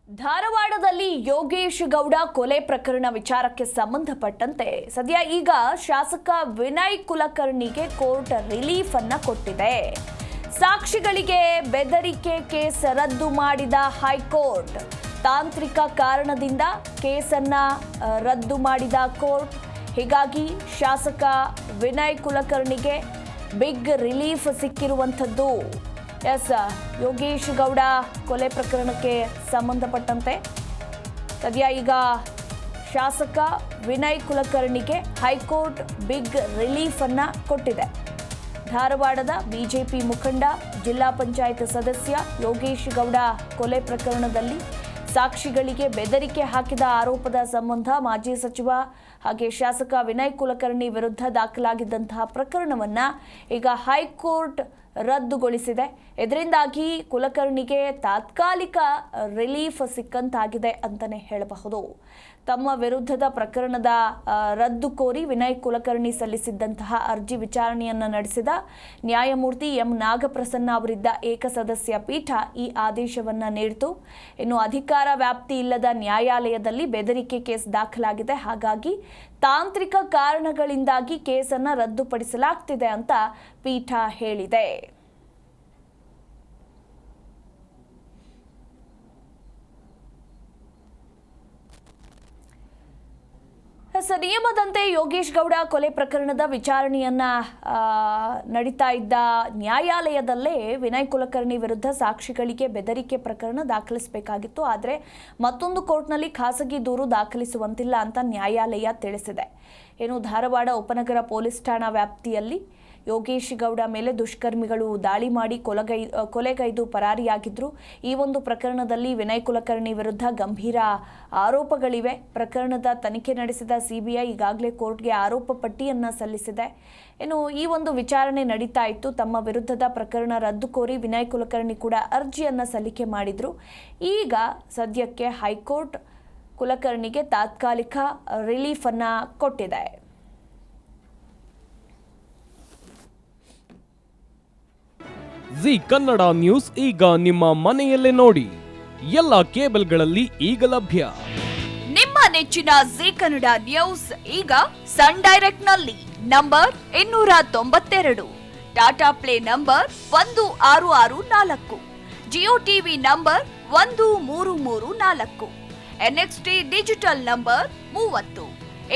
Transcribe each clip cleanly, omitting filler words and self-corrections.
ಧಾರವಾಡದಲ್ಲಿ ಯೋಗೇಶ್ ಗೌಡ ಕೊಲೆ ಪ್ರಕರಣ ವಿಚಾರಕ್ಕೆ ಸಂಬಂಧಪಟ್ಟಂತೆ ಸದ್ಯ ಈಗ ಶಾಸಕ ವಿನಯ್ ಕುಲಕರ್ಣಿಗೆ ಕೋರ್ಟ್ ರಿಲೀಫ್ ಅನ್ನ ಕೊಟ್ಟಿದೆ. ಸಾಕ್ಷಿಗಳಿಗೆ ಬೆದರಿಕೆ ಕೇಸ್ ರದ್ದು ಮಾಡಿದ ಹೈಕೋರ್ಟ್. ತಾಂತ್ರಿಕ ಕಾರಣದಿಂದ ಕೇಸನ್ನ ರದ್ದು ಮಾಡಿದ ಕೋರ್ಟ್. ಹೀಗಾಗಿ ಶಾಸಕ ವಿನಯ್ ಕುಲಕರ್ಣಿಗೆ ಬಿಗ್ ರಿಲೀಫ್ ಸಿಕ್ಕಿರುವಂಥದ್ದು. ಯೋಗೇಶ್ ಗೌಡ ಕೊಲೆ ಪ್ರಕರಣಕ್ಕೆ ಸಂಬಂಧಪಟ್ಟಂತೆ ಸದ್ಯ ಈಗ ಶಾಸಕ ವಿನಯ್ ಕುಲಕರ್ಣಿಗೆ ಹೈಕೋರ್ಟ್ ಬಿಗ್ ರಿಲೀಫ್ ಅನ್ನ ಕೊಟ್ಟಿದೆ. ಧಾರವಾಡದ ಬಿಜೆಪಿ ಮುಖಂಡ ಜಿಲ್ಲಾ ಪಂಚಾಯತ್ ಸದಸ್ಯ ಯೋಗೇಶ್ ಗೌಡ ಕೊಲೆ ಪ್ರಕರಣದಲ್ಲಿ ಸಾಕ್ಷಿಗಳಿಗೆ ಬೆದರಿಕೆ ಹಾಕಿದ ಆರೋಪದ ಸಂಬಂಧ ಮಾಜಿ ಸಚಿವ ಹಾಗೆ ಶಾಸಕ ವಿನಯ್ ಕುಲಕರ್ಣಿ ವಿರುದ್ಧ ದಾಖಲಾಗಿದ್ದಂತಹ ಪ್ರಕರಣವನ್ನ ಈಗ ಹೈಕೋರ್ಟ್ ರದ್ದುಗೊಳಿಸಿದೆ. ಇದರಿಂದಾಗಿ ಕುಲಕರ್ಣಿಗೆ ತಾತ್ಕಾಲಿಕ ರಿಲೀಫ್ ಸಿಕ್ಕಂತಾಗಿದೆ ಅಂತಾನೆ ಹೇಳಬಹುದು. ತಮ್ಮ ವಿರುದ್ಧದ ಪ್ರಕರಣದ ರದ್ದು ಕೋರಿ ವಿನಯ್ ಕುಲಕರ್ಣಿ ಸಲ್ಲಿಸಿದ್ದಂತಹ ಅರ್ಜಿ ವಿಚಾರಣೆಯನ್ನ ನಡೆಸಿದ ನ್ಯಾಯಮೂರ್ತಿ ಎಂ ನಾಗಪ್ರಸನ್ನ ಅವರಿದ್ದ ಏಕಸದಸ್ಯ ಪೀಠ ಈ ಆದೇಶವನ್ನ ನೀಡಿತು. ಇನ್ನು ಅಧಿಕಾರ ವ್ಯಾಪ್ತಿ ಇಲ್ಲದ ನ್ಯಾಯಾಲಯದಲ್ಲಿ ಬೆದರಿಕೆ ಕೇಸ್ ದಾಖಲಾಗಿದೆ. ಹಾಗಾಗಿ ತಾಂತ್ರಿಕ ಕಾರಣಗಳಿಂದಾಗಿ ಕೇಸನ್ನು ರದ್ದುಪಡಿಸಲಾಗ್ತಿದೆ ಅಂತ ಪೀಠ ಹೇಳಿದೆ. ನಿಯಮದಂತೆ ಯೋಗೇಶ್ ಗೌಡ ಕೊಲೆ ಪ್ರಕರಣದ ವಿಚಾರಣೆಯನ್ನ ನಡೀತಾ ಇದ್ದ ನ್ಯಾಯಾಲಯದಲ್ಲೇ ವಿನಯ್ ಕುಲಕರ್ಣಿ ವಿರುದ್ಧ ಸಾಕ್ಷಿಗಳಿಗೆ ಬೆದರಿಕೆ ಪ್ರಕರಣ ದಾಖಲಿಸಬೇಕಾಗಿತ್ತು. ಆದರೆ ಮತ್ತೊಂದು ಕೋರ್ಟ್ನಲ್ಲಿ ಖಾಸಗಿ ದೂರು ದಾಖಲಿಸುವಂತಿಲ್ಲ ಅಂತ ನ್ಯಾಯಾಲಯ ತಿಳಿಸಿದೆ. ಧಾರವಾಡ ಉಪನಗರ ಪೊಲೀಸ್ ಠಾಣಾ ವ್ಯಾಪ್ತಿಯಲ್ಲಿ ಯೋಗೇಶ್ ಗೌಡ ಮೇಲೆ ದುಷ್ಕರ್ಮಿಗಳು ದಾಳಿ ಮಾಡಿ ಕೊಲೆಗೈದು ಪರಾರಿಯಾಗಿದ್ರು. ಈ ಒಂದು ಪ್ರಕರಣದಲ್ಲಿ ವಿನಯ್ ಕುಲಕರ್ಣಿ ವಿರುದ್ಧ ಗಂಭೀರ ಆರೋಪಗಳಿವೆ. ಪ್ರಕರಣದ ತನಿಖೆ ನಡೆಸಿದ ಸಿಬಿಐ ಈಗಾಗಲೇ ಕೋರ್ಟ್ಗೆ ಆರೋಪ ಪಟ್ಟಿಯನ್ನ ಸಲ್ಲಿಸಿದೆ. ಈ ಒಂದು ವಿಚಾರಣೆ ನಡೀತಾ ಇತ್ತು. ತಮ್ಮ ವಿರುದ್ಧದ ಪ್ರಕರಣ ರದ್ದು ಕೋರಿ ವಿನಯ್ ಕುಲಕರ್ಣಿ ಕೂಡ ಅರ್ಜಿಯನ್ನ ಸಲ್ಲಿಕೆ ಮಾಡಿದ್ರು. ಈಗ ಸದ್ಯಕ್ಕೆ ಹೈಕೋರ್ಟ್ ಕುಲಕರ್ಣಿಗೆ ತಾತ್ಕಾಲಿಕ ರಿಲೀಫ್ ಅನ್ನ ಕೊಟ್ಟಿದೆ. ಜಿ ಕನ್ನಡ ನ್ಯೂಸ್ ಈಗ ನಿಮ್ಮ ಮನೆಯಲ್ಲೇ ನೋಡಿ. ಎಲ್ಲ ಕೇಬಲ್ಗಳಲ್ಲಿ ಈಗ ಲಭ್ಯ. ನಿಮ್ಮ ನೆಚ್ಚಿನ ಜಿ ಕನ್ನಡ ನ್ಯೂಸ್ ಈಗ ಸನ್ ಡೈರೆಕ್ಟ್ ನಲ್ಲಿ number 292, Tata play number 1664, Jio TV number 1334, NXT digital number 30,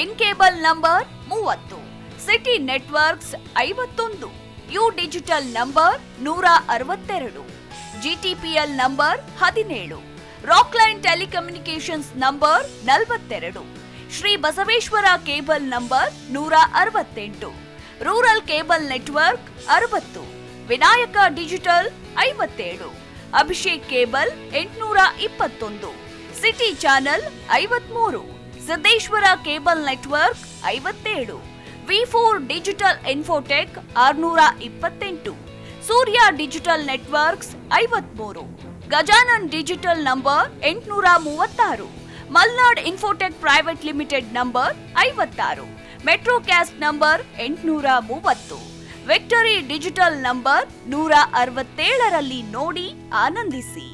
in cable number 30, city networks 51, U digital number 162, GTPL number 17, Rockline telecommunications number 42, Shri Basaveshwara cable number 168, rural cable network 60, Vinayaka digital 57, Abhishek cable 821, city channel 53, Siddeshwara cable network 57, V4 digital Infotech 628, Surya digital networks 53, Gajanan digital number 836, Malnad Infotech Private Limited number 56, Metrocast number 830, Victory Digital number 167ರಲ್ಲಿ ನೋಡಿ ಆನಂದಿಸಿ.